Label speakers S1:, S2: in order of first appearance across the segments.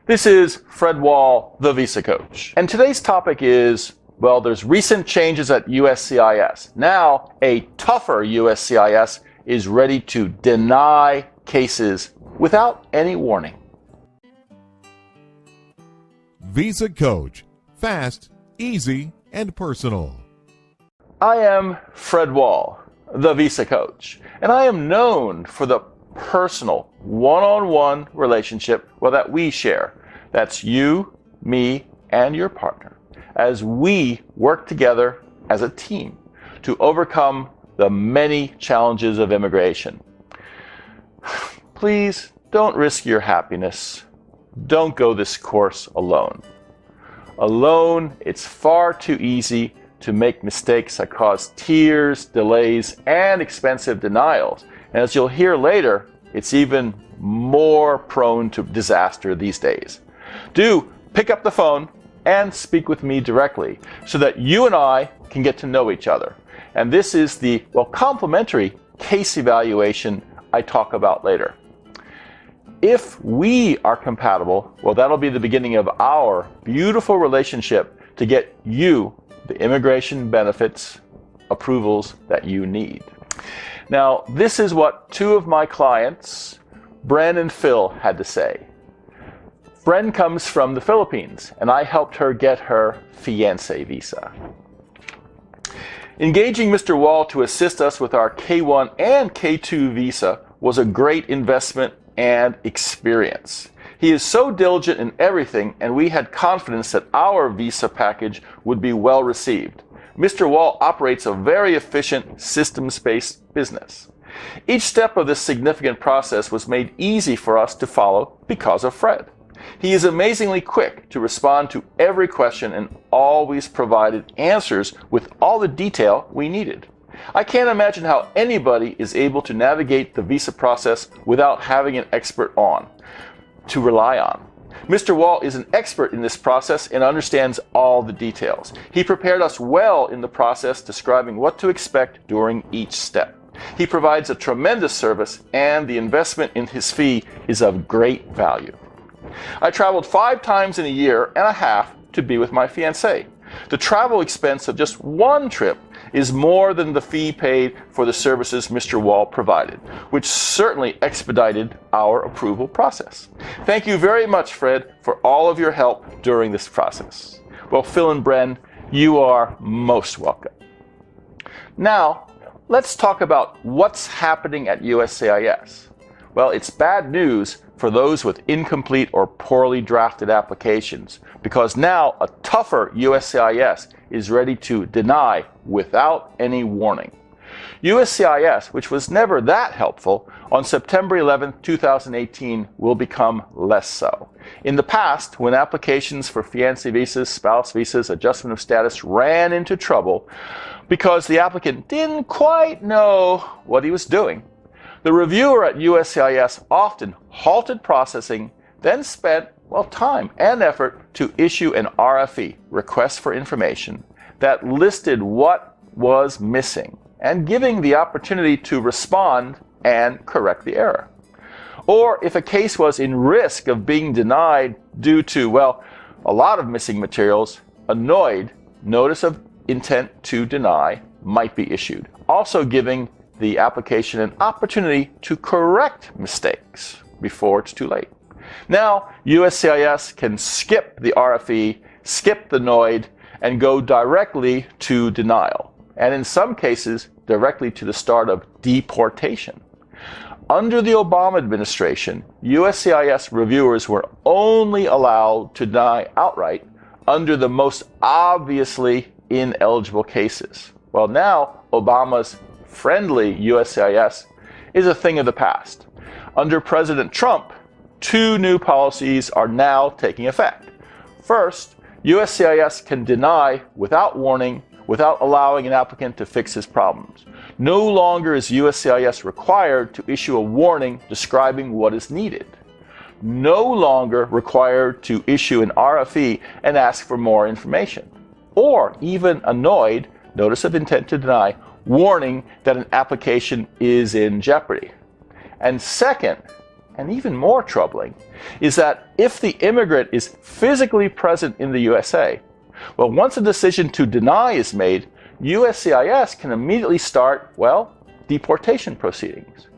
S1: This is Fred Wall, the Visa Coach. And today's topic is, well, there's recent changes at USCIS. Now, a tougher USCIS is ready to deny cases without any warning.
S2: Visa Coach. Fast, easy, and personal.
S1: I am Fred Wall, the Visa Coach, and I am known for the personal, one-on-one relationship, that we share. That's you, me, and your partner, as we work together as a team to overcome the many challenges of immigration. Please don't risk your happiness. Don't go this course alone. Alone, it's far too easy to make mistakes that cause tears, delays, and expensive denials. And as you'll hear later, it's even more prone to disaster these days. Do pick up the phone and speak with me directly so that you and I can get to know each other. And this is the, complimentary case evaluation I talk about later. If we are compatible, that'll be the beginning of our beautiful relationship to get you the immigration benefits, approvals that you need. Now, this is what two of my clients, Bren and Phil, had to say. Bren comes from the Philippines, and I helped her get her fiancé visa. Engaging Mr. Wall to assist us with our K1 and K2 visa was a great investment and experience. He is so diligent in everything, and we had confidence that our visa package would be well received. Mr. Wall operates a very efficient, systems-based business. Each step of this significant process was made easy for us to follow because of Fred. He is amazingly quick to respond to every question and always provided answers with all the detail we needed. I can't imagine how anybody is able to navigate the visa process without having an expert to rely on. Mr. Wall is an expert in this process and understands all the details. He prepared us well in the process, describing what to expect during each step. He provides a tremendous service, and the investment in his fee is of great value. I traveled 5 times in a year and a half to be with my fiancée. The travel expense of just one trip is more than the fee paid for the services Mr. Wall provided, which certainly expedited our approval process. Thank you very much, Fred, for all of your help during this process. Phil and Bren, you are most welcome. Now, let's talk about what's happening at USCIS. It's bad news for those with incomplete or poorly drafted applications, because now a tougher USCIS is ready to deny without any warning. USCIS, which was never that helpful, on September 11, 2018 will become less so. In the past, when applications for fiancé visas, spouse visas, adjustment of status ran into trouble because the applicant didn't quite know what he was doing, the reviewer at USCIS often halted processing, then spent, time and effort to issue an RFE, request for information, that listed what was missing and giving the opportunity to respond and correct the error. Or if a case was in risk of being denied due to, a lot of missing materials, a NOID, notice of intent to deny, might be issued, also giving the application an opportunity to correct mistakes before it's too late. Now, USCIS can skip the RFE, skip the NOID, and go directly to denial, and in some cases, directly to the start of deportation. Under the Obama administration, USCIS reviewers were only allowed to deny outright under the most obviously ineligible cases. Now, Obama's friendly USCIS is a thing of the past. Under President Trump, 2 new policies are now taking effect. First, USCIS can deny without warning, without allowing an applicant to fix his problems. No longer is USCIS required to issue a warning describing what is needed. No longer required to issue an RFE and ask for more information. Or even a NOID, notice of intent to deny, warning that an application is in jeopardy. And second, and even more troubling, is that if the immigrant is physically present in the USA, well, once a decision to deny is made, USCIS can immediately start, well, deportation proceedings.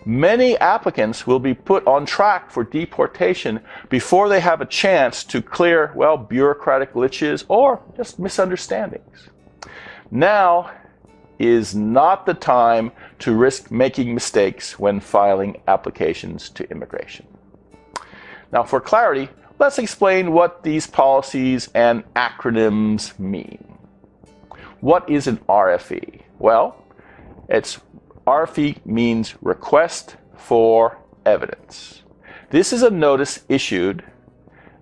S1: Many applicants will be put on track for deportation before they have a chance to clear, well, bureaucratic glitches or just misunderstandings. Now is not the time to risk making mistakes when filing applications to immigration. Now, for clarity, let's explain what these policies and acronyms mean. What is an RFE? Well, RFE means Request for Evidence. This is a notice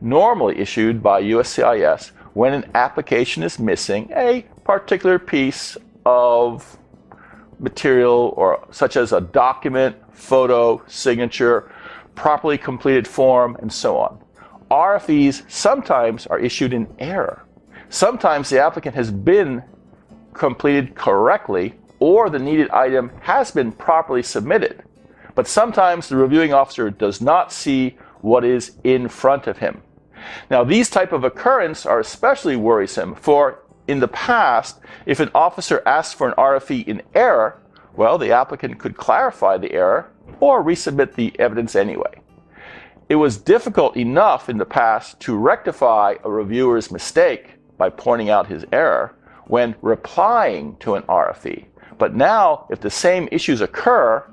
S1: normally issued by USCIS when an application is missing a particular piece of material, or such as a document, photo, signature, properly completed form, and so on. RFEs sometimes are issued in error. Sometimes the applicant has been completed correctly, or the needed item has been properly submitted. But sometimes the reviewing officer does not see what is in front of him. Now, these type of occurrences are especially worrisome, for in the past, if an officer asks for an RFE in error, well, the applicant could clarify the error or resubmit the evidence anyway. It was difficult enough in the past to rectify a reviewer's mistake by pointing out his error when replying to an RFE. But now, if the same issues occur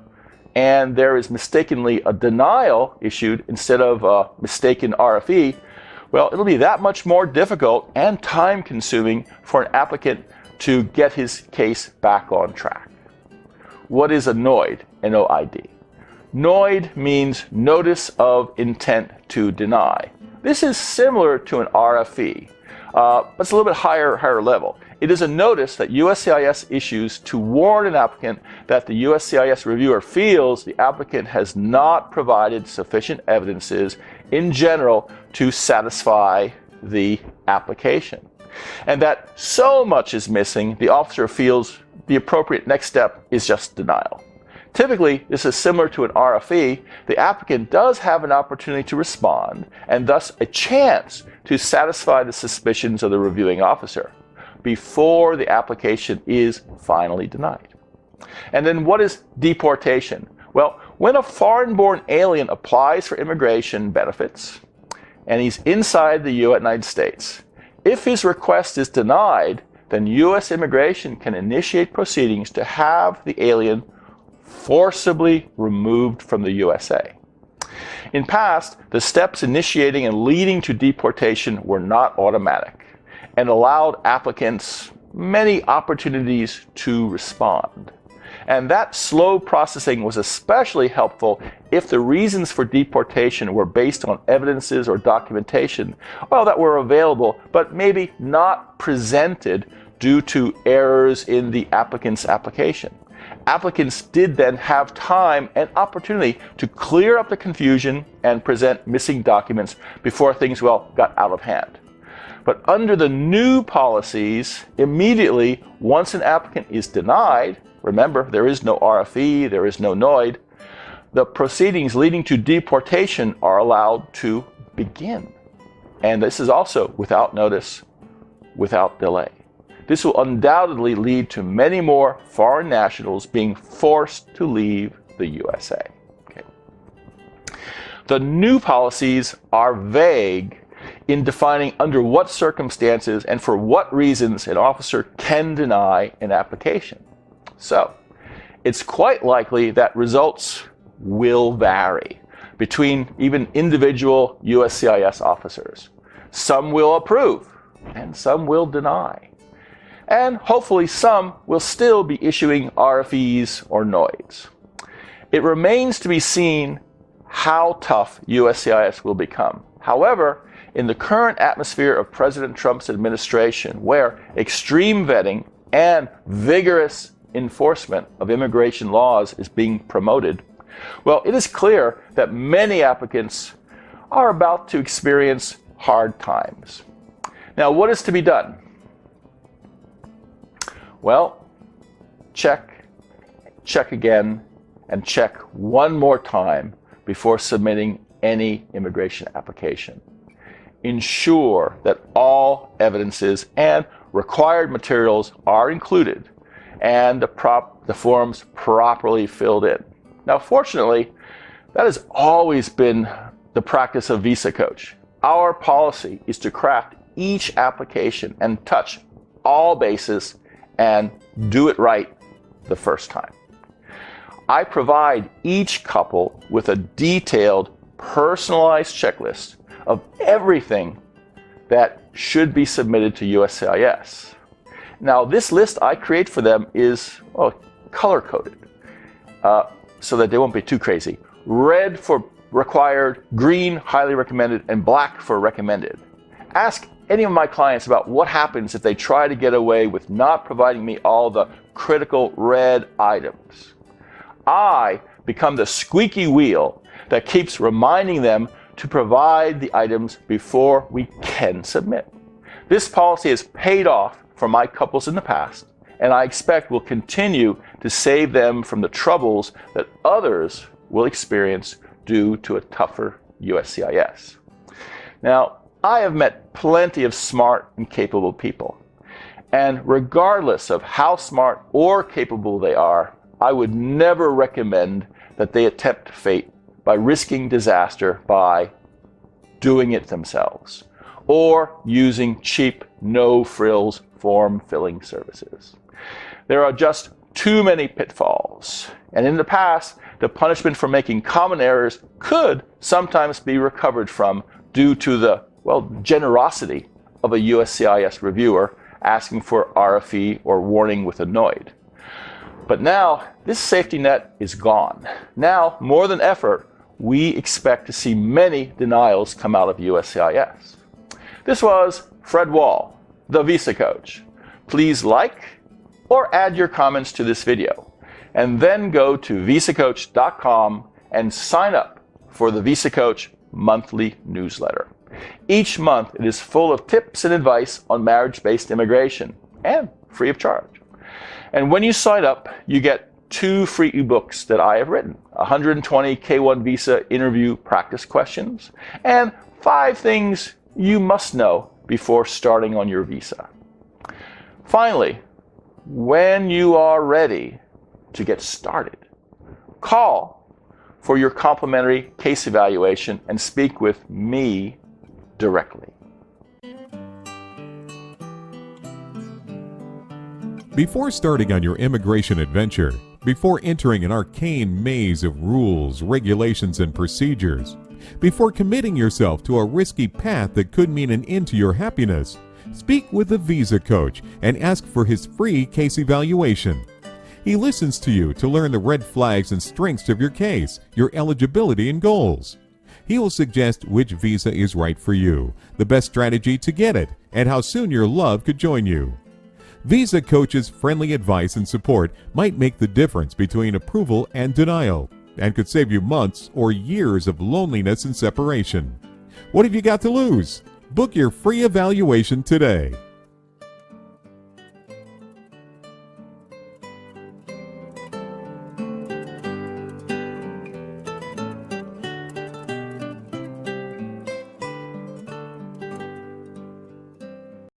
S1: and there is mistakenly a denial issued instead of a mistaken RFE, well, it'll be that much more difficult and time-consuming for an applicant to get his case back on track. What is a NOID? N-O-I-D. NOID means Notice of Intent to Deny. This is similar to an RFE, but it's a little bit higher level. It is a notice that USCIS issues to warn an applicant that the USCIS reviewer feels the applicant has not provided sufficient evidences in general to satisfy the application, and that so much is missing, the officer feels the appropriate next step is just denial. Typically, this is similar to an RFE. The applicant does have an opportunity to respond, and thus a chance to satisfy the suspicions of the reviewing officer before the application is finally denied. And then what is deportation? Well, when a foreign-born alien applies for immigration benefits and he's inside the United States, if his request is denied, then U.S. immigration can initiate proceedings to have the alien forcibly removed from the USA. In past, the steps initiating and leading to deportation were not automatic and allowed applicants many opportunities to respond. And that slow processing was especially helpful if the reasons for deportation were based on evidences or documentation, well, that were available, but maybe not presented due to errors in the applicant's application. Applicants did then have time and opportunity to clear up the confusion and present missing documents before things, well, got out of hand. But under the new policies, immediately once an applicant is denied, remember, there is no RFE, there is no NOID, the proceedings leading to deportation are allowed to begin. And this is also without notice, without delay. This will undoubtedly lead to many more foreign nationals being forced to leave the USA. Okay. The new policies are vague in defining under what circumstances and for what reasons an officer can deny an application. So, it's quite likely that results will vary between even individual USCIS officers. Some will approve and some will deny. And hopefully some will still be issuing RFEs or NOIDs. It remains to be seen how tough USCIS will become. However, in the current atmosphere of President Trump's administration, where extreme vetting and vigorous enforcement of immigration laws is being promoted, well, it is clear that many applicants are about to experience hard times. Now, what is to be done? Well, check again, and check one more time before submitting any immigration application. Ensure that all evidences and required materials are included and the forms properly filled in. Now, fortunately, that has always been the practice of Visa Coach. Our policy is to craft each application and touch all bases and do it right the first time. I provide each couple with a detailed, personalized checklist of everything that should be submitted to USCIS. Now, this list I create for them is color-coded so that they won't be too crazy. Red for required, green, highly recommended, and black for recommended. Ask any of my clients about what happens if they try to get away with not providing me all the critical red items. I become the squeaky wheel that keeps reminding them to provide the items before we can submit. This policy has paid off for my couples in the past, and I expect will continue to save them from the troubles that others will experience due to a tougher USCIS. Now, I have met plenty of smart and capable people, and regardless of how smart or capable they are, I would never recommend that they attempt fate by risking disaster by doing it themselves or using cheap, no-frills form-filling services. There are just too many pitfalls, and in the past, the punishment for making common errors could sometimes be recovered from due to the, generosity of a USCIS reviewer asking for RFE or warning with annoyed. But now, this safety net is gone. Now, more than ever, we expect to see many denials come out of USCIS. This was Fred Wall, the Visa Coach. Please like or add your comments to this video, and then go to visacoach.com and sign up for the Visa Coach monthly newsletter. Each month, it is full of tips and advice on marriage-based immigration, and free of charge. And when you sign up, you get 2 free ebooks that I have written, 120 K-1 visa interview practice questions, and 5 things you must know before starting on your visa. Finally, when you are ready to get started, call for your complimentary case evaluation and speak with me directly.
S2: Before starting on your immigration adventure, before entering an arcane maze of rules, regulations, and procedures, before committing yourself to a risky path that could mean an end to your happiness, speak with a Visa Coach and ask for his free case evaluation. He listens to you to learn the red flags and strengths of your case, your eligibility and goals. He will suggest which visa is right for you, the best strategy to get it, and how soon your love could join you. Visa Coach's friendly advice and support might make the difference between approval and denial, and could save you months or years of loneliness and separation. What have you got to lose? Book your free evaluation today.